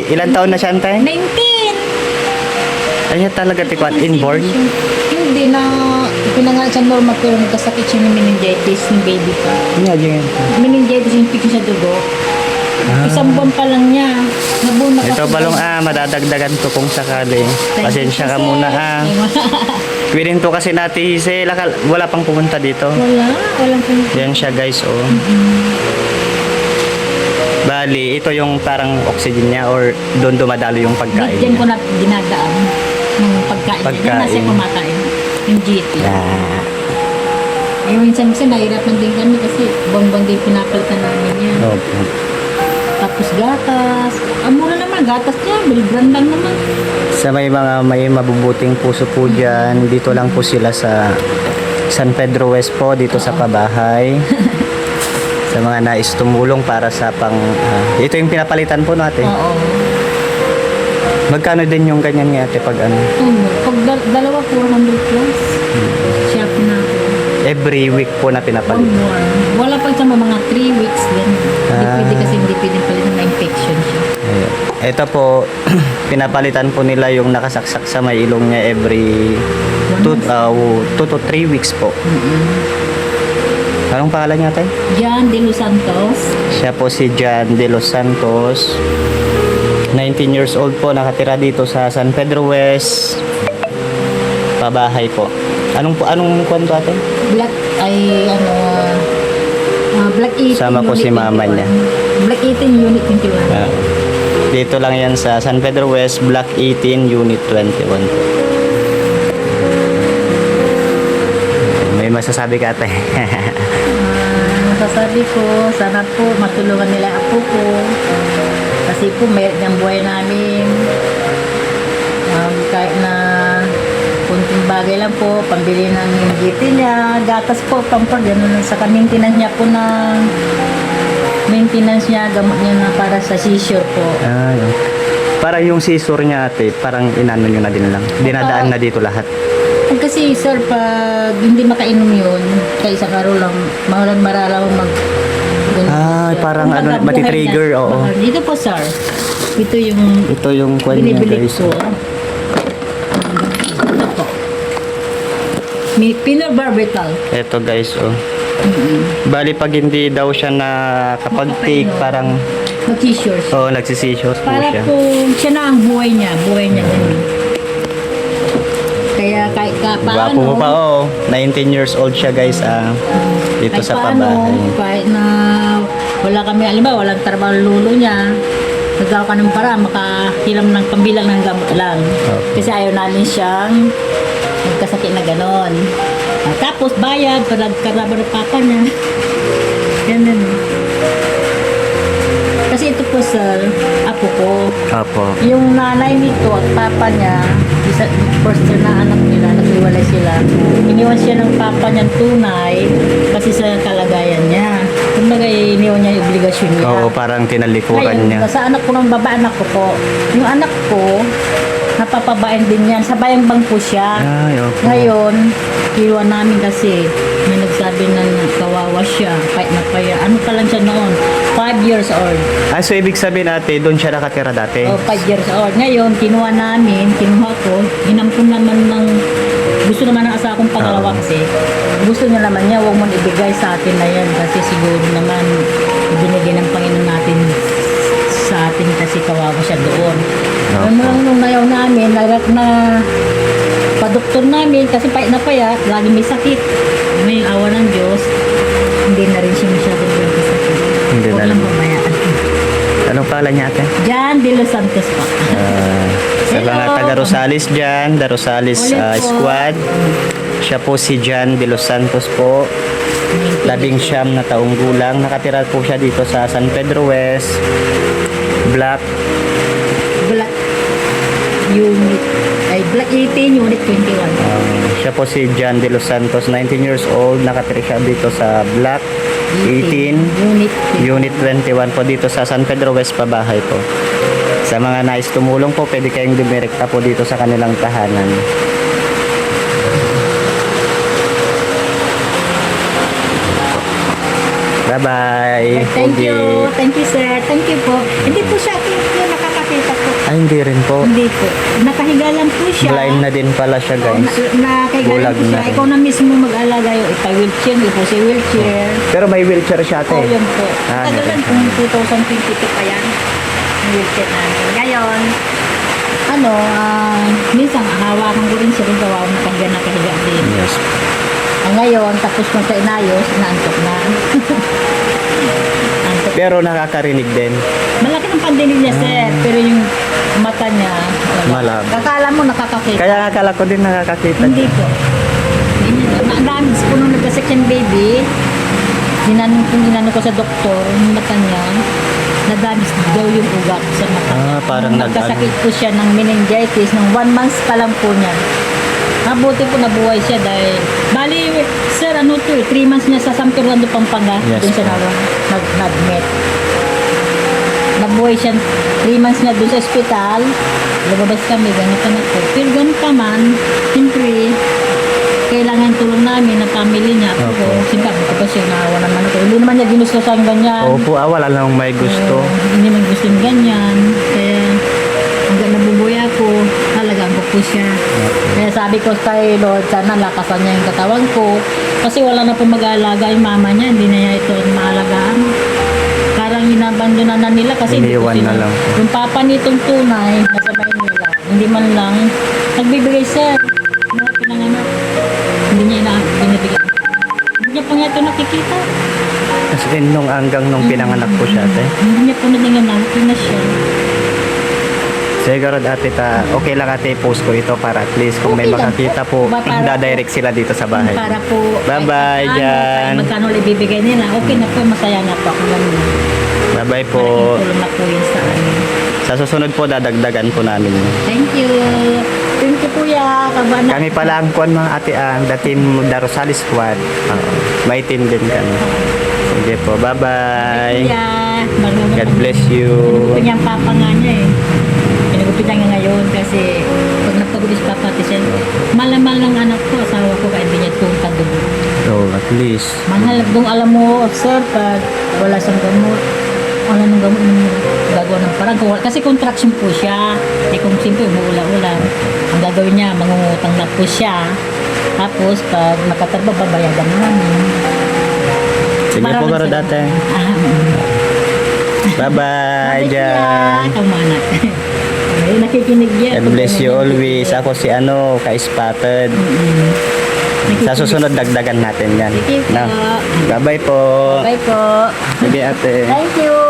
Ilan taon na siya, Antay? 19! Ay, siya talaga tikwan, inborn? Hindi na pinangalan siya normal pero nagkasakit siya ng meningitis ng baby pa. Nga, ganyan. Meningitis yung pikin sa dugo. Isang buwan pa lang niya. Nabuna Ito balong madadagdagan to kung sakali. Pasensya ka muna Pwedeng to kasi natin wala pang pumunta dito. Walang pumunta. Yan siya guys, oh. Bali, ito yung parang oxygen niya or doon dumadalo yung pagkain Diyan ko niya. na dinadaan ng pagkain. Diyan na siya kumakain. Yung GT. Ah, Eh, minsan nahirapan din kami kasi buwan-buwan din pinapalitan namin yan. opo. Tapos gatas. Ang mura naman, gatas niya. Bilibran lang naman. Sa may mabubuting puso po dyan, dito lang po sila sa San Pedro West po, dito sa Pabahay. Sa mga nais tumulong para sa ito yung pinapalitan po natin. Oo. Magkano din yung ganyan nga ate pag ano? Pag dalawa, 400 plus. Siya pinako. Every week po na One pinapalitan. more. Wala pa siya mga 3 weeks din. Hindi pwede kasi hindi pwede palitan na infection siya. Ayun. Ito po, pinapalitan po nila yung nakasaksak sa may ilong niya every 2 to 3 weeks po. Anong pangalan niya tayo? John De Los Santos. Siya po si John De Los Santos. 19 years old po, nakatira dito sa San Pedro West. Pabahay po. Anong kwento ate? Black ay Black 18 Sama ko Unit si mama 21. niya. Black 18 Unit 21. Ah, dito lang yan sa San Pedro West, Block 18, Unit 21 po. May masasabi ka ate? Masasabi ko, sana po matulungan nila apo ko. Kasi po may ng buhay namin. Kahit na kunting bagay lang po, pambili ng GT niya, gatas po, pampag, gano'n sa maintenance niya po ng maintenance niya, gamot niya na para sa seizure po. Yun. Parang yung scissor niya ate, parang inano nyo na din lang. Dinadaan na dito lahat. Kasi sir, pag hindi makainom yun, sa isang araw lang, maralaw mag... Parang Kumbaga, matitrigger, buhay oo. na. Dito po sir, Ito yung kwan niya binibili guys. ko. Ito po. May pentobarbital. Ito guys, oh. Bali pag hindi daw siya nakapag-take, parang Mag-seizure siya. nagsisissues po Para siya. po, siya na ang buhay niya ganun. Kaya kahit Gwapo mo pa, paano, 19 years old siya guys, dito kahit sa paano, Pabahay. kahit na wala kami, alimbawa, walang trabaho ang lulo niya, nagawa ka ng para makahilam ng pambilang ng gamot lang. Okay. Kasi ayaw namin siyang magkasakit na ganon. Tapos bayad, pag nagkaraba ng papa niya. Ganun. Kasi ito po sir, apo ko. Opo. Yung nanay nito at papa niya, first year na anak nila, naghiwalay sila. Iniwan siya ng papa niyang tunay kasi sa kalagayan niya. Kumbaga, iniwan niya yung obligasyon niya. Oo, parang tinalikuran niya. Sa anak ko ng babae, anak ko po. Yung anak ko, napapabain din yan. Sa bayang bangko siya. Ay, opo. Ngayon, iwan namin kasi may nagsabi na kawawa siya. Kahit na kaya. Ano pa lang siya noon? 5 years old. So ibig sabihin ate, doon siya nakatira dati? O, 5 years old. Ngayon, kinuha ko, inampun naman ng, gusto naman ng asawa kong pangalawa kasi, gusto niya naman niya, huwag mo ibigay sa atin na yan kasi siguro naman, ibinigay ng Panginoon natin sa atin kasi kawawa siya doon. Nung nayaw namin, na pa-doktor namin kasi payat na payat, lagi may sakit. May awa ng Diyos, hindi na rin siya masyadong sakit. Hindi Huwag na lang rin. pabayaan. Anong pangalan niya ate? John De Los Santos pa. Sa mga Hello. taga Rosales dyan, The Rosales Ulit po. Squad. Siya po si John De Los Santos po. 19 na taong gulang. Nakatira po siya dito sa San Pedro West, Block. Black Unit, Black 18, Unit 21. Siya po si John De Los Santos, 19 years old. Nakatira siya dito sa Block 18, Unit 21. Unit 21 po dito sa San Pedro West Pabahay po. Sa mga nais tumulong po, pwede kayong dumirekta po dito sa kanilang tahanan. Bye-bye. Thank you. Pogi. Thank you, sir. Thank you po. Hindi po siya yung nakakakita po. Ay, hindi rin po. Hindi po. Nakahiga lang po siya. Blind na din pala siya, guys. Nakahiga lang Bulag po siya. na rin. Ikaw na mismo mag-alaga yung ipa-wheelchair. Hindi po siya wheelchair. Pero may wheelchair siya, ate. Oo, yun po. Ah, Tagalan po, 2022 pa yan. Yung wheelchair natin. Ngayon, minsan hawakan ko rin siya rin gawa mo pag yan nakahiga din. Yes. Ngayon, tapos kung sa inayos, naantok na. Antok. Pero nakakarinig din. Malaki ng pandinig niya, sir. Pero yung mata niya, wala. Malabo. Kakala mo nakakakita. Kaya akala ko din nakakakita. Hindi po. Ang dami po nung nagka-second baby, dinano ko sa doktor, yung mata niya, nadabis daw yung ugat sa mata niya. Ah, parang Nagkasakit po siya ng meningitis nung 1 month pa lang po niya. Mabuti po nabuhay siya dahil, bali, sir, 3 months niya sa San Fernando, Pampanga, Yes, dun siya po. nag-admit. Nabuhay siya, 3 months na dun sa ospital, lumabas kami, ganito na po. Pero ganun pa man, siyempre, kailangan tulong namin ng family niya. Ako, Opo. siyempre, ako pa siya, naawa naman ako. Hindi naman niya ginusto sa ganyan. Opo, wala lang may gusto. Hindi man gusto ng ganyan. Kaya, hanggang nabubuhay ako, talagang ko po siya. Kaya sabi ko kay Lord, sana lakasan niya yung katawan ko. Kasi wala na po mag-aalaga yung mama niya, hindi na niya ito maalagaan. Parang inabandonan na nila kasi hindi ko Iniwan na lang po. yung papa nitong tunay, nasa Maynila, hindi man lang nagbibigay sir. Mga pinanganak. Hindi niya binibigyan. Hindi niya pa nga ito nakikita. Kasi nung nung pinanganak po siya, ate. Hindi niya po natinganan. Ito na siya. Siguro ate, okay lang ate, post ko ito para at least kung may Okay lang makakita po. po, Para dadirect sila dito sa bahay. Para po, Bye-bye, kahit Jan. magkano ibibigay nila, okay na po, masaya na po ako lang. Bye-bye po. Malaking tulong na po yun sa amin. Sa susunod po, dadagdagan po namin. Thank you. Thank you, kuya. Kabana. Kami pala ang kuwan mga ate, the team The Rosales Squad. May team din kami. Sige po, bye-bye. Kuya. God bless you. Pinagupit niya ang papa nga niya eh. Pinagupit niya nga ngayon kasi pag nagpagupit si papa, kasi malamal ng anak ko, asawa ko, kaya hindi niya itong tagubo. So, at least. Mahal kung alam mo, sir, pag wala siyang gamot, wala nang gamot, gagawa ng parang. Kasi contraction po siya. Eh kung simple, umuula-ulan. Ang gagawin niya, mangungutang na po siya. Tapos, pag makatarba, babayagan namin. Sige po, Maraming karo salamat. date. Bye-bye, Jan. Kamanak. Ay, nakikinig yan. God bless you always. Ako si ka-spotted. Sa susunod, dagdagan natin yan. Sige po. Na. Bye-bye po. Bye po. Sige ate. Thank you.